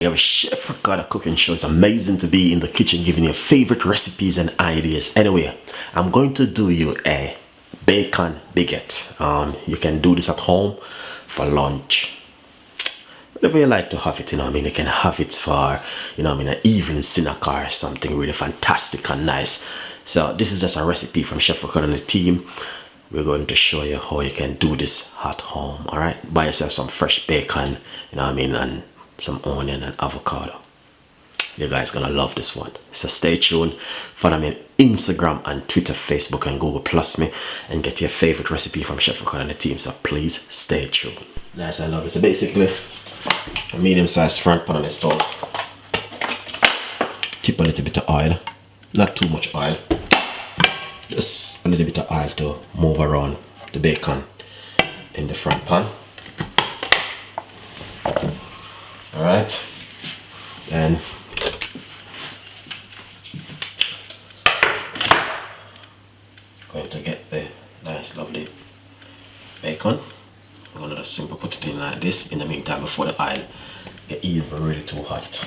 We have a Chef Ricardo cooking show. It's amazing to be in the kitchen giving you favorite recipes and ideas. Anyway, I'm going to do you a bacon baguette. You can do this at home for lunch. Whatever you like to have it, you can have it for, an evening snack or something really fantastic and nice. So this is just a recipe from Chef Ricardo and the team. We're going to show you how you can do this at home. All right, buy yourself some fresh bacon, and some onion and avocado. You guys gonna love this one. So stay tuned. Follow me on Instagram and Twitter, Facebook and Google Plus me and get your favorite recipe from Chef Ricardo and the team. So please stay tuned. Nice, I love it. So basically a medium-sized front pan on the stove. Tip a little bit of oil. Not too much oil. Just a little bit of oil to move around the bacon in the front pan. Alright, and going to get the nice lovely bacon. I'm gonna just simply put it in like this in the meantime before the oil get even really too hot.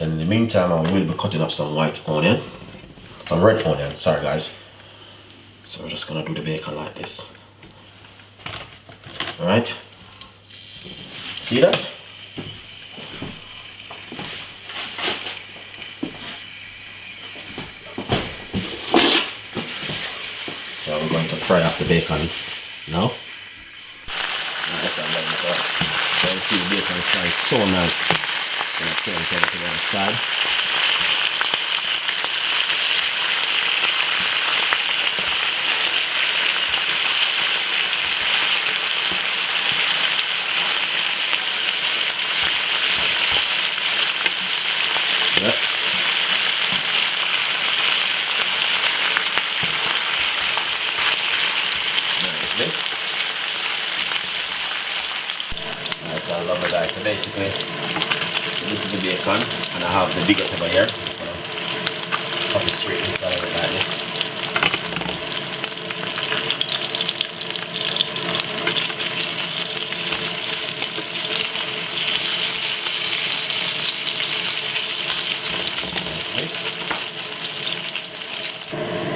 And in the meantime I will be cutting up some red onion, sorry guys. So we're just gonna do the bacon like this. Alright, see that? So we're going to fry off the bacon now. Nice, I love this. So you see the bacon frying so nice. And I can't get it to the other side. Yep. Nicely. Nice, I love it guys. So basically, this is the bacon and I have the baguette over here. Just gonna pop it straight inside of it like this.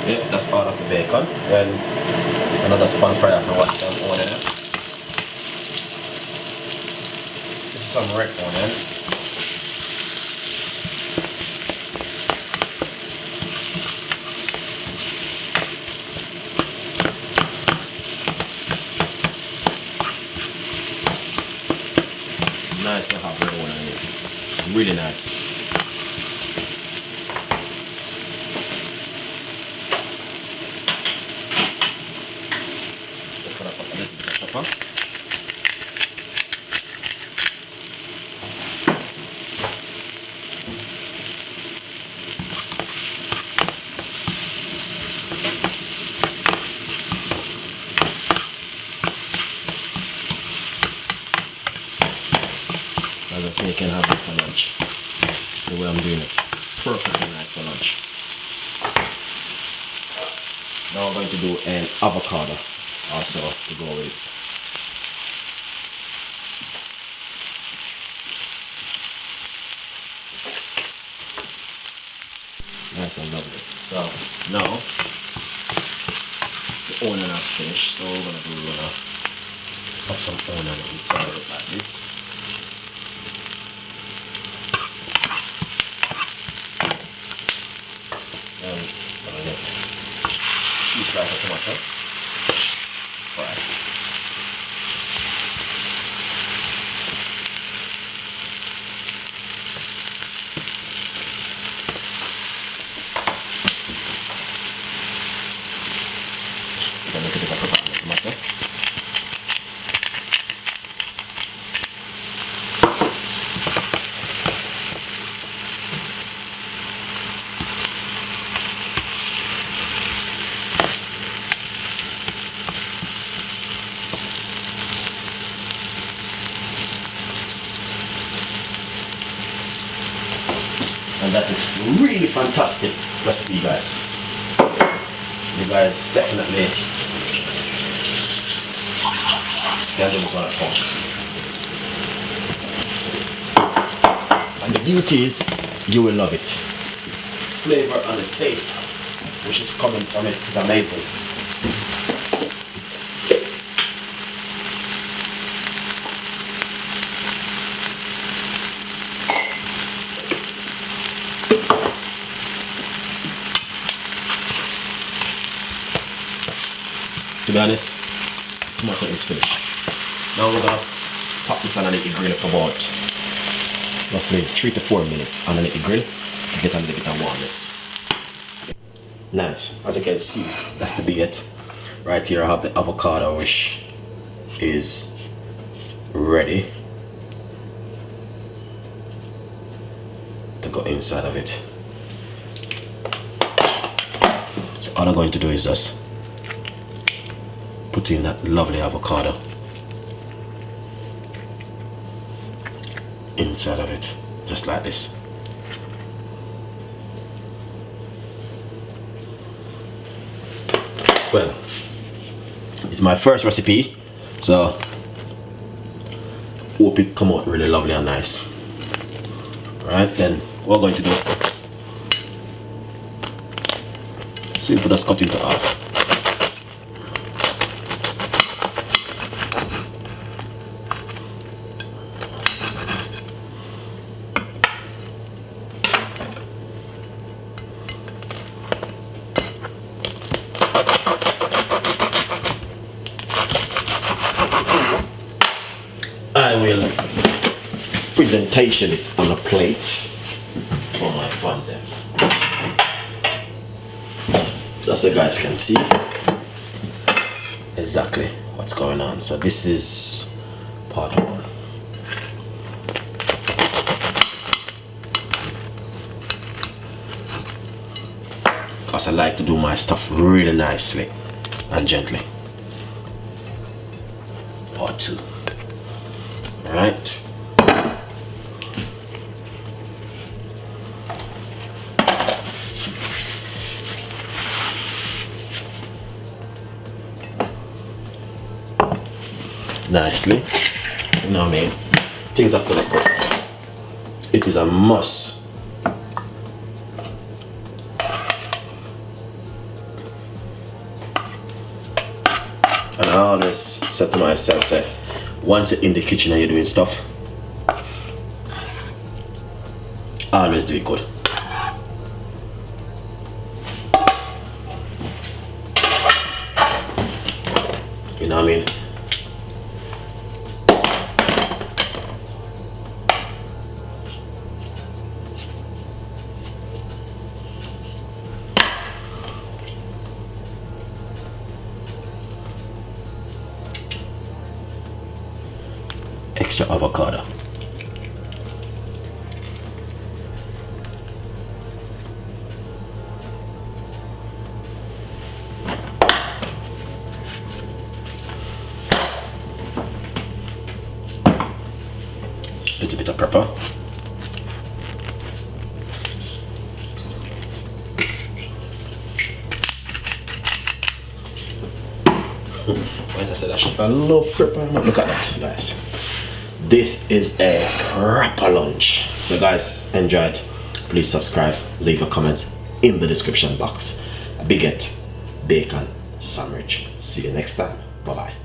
Yeah, that's all of the bacon. Then another pan fryer for what's done onion. This is some red onion. Nice to have red onion in it. Really nice. Pepper. As I say, you can have this for lunch. The way I'm doing it. Perfectly nice for lunch. Now we're going to do an avocado also to go with it. Nice and lovely. So now the onion has finished, so we're gonna pop some onion inside of it like this. And I'm gonna get 2 slices of tomato. Fry. Then kita pakai tomato. And that is really fantastic recipe guys. You guys definitely Then I'm gonna touch. And the beauty is, you will love it. Flavor and the taste, which is coming from it, is amazing. To be honest, tomato is finished. Now we're gonna pop this on a little grill for about roughly 3 to 4 minutes on a little grill to get a little bit of warmness. Nice. As you can see, that's the baguette. Right here I have the avocado, which is ready to go inside of it. So all I'm going to do is just put in that lovely avocado inside of it, just like this. Well, it's my first recipe, so hope it come out really lovely and nice. Alright, then what we're going to do, simply just cut into half. I will presentation it on a plate for my fans. Just so you guys can see exactly what's going on. So this is part one. Because I like to do my stuff really nicely and gently. Part two. Right. Nicely. You know what I mean? Things have to look good. It is a must. And I always said to myself, say, once you're in the kitchen and you're doing stuff, always do it good. You know what I mean? Extra avocado. Little bit of pepper. Right, I said I should. I love pepper. Look at that, guys. This is a proper lunch. So guys, enjoy it. Please subscribe, leave a comment in the description box. A baguette, bacon, sandwich. See you next time. Bye bye.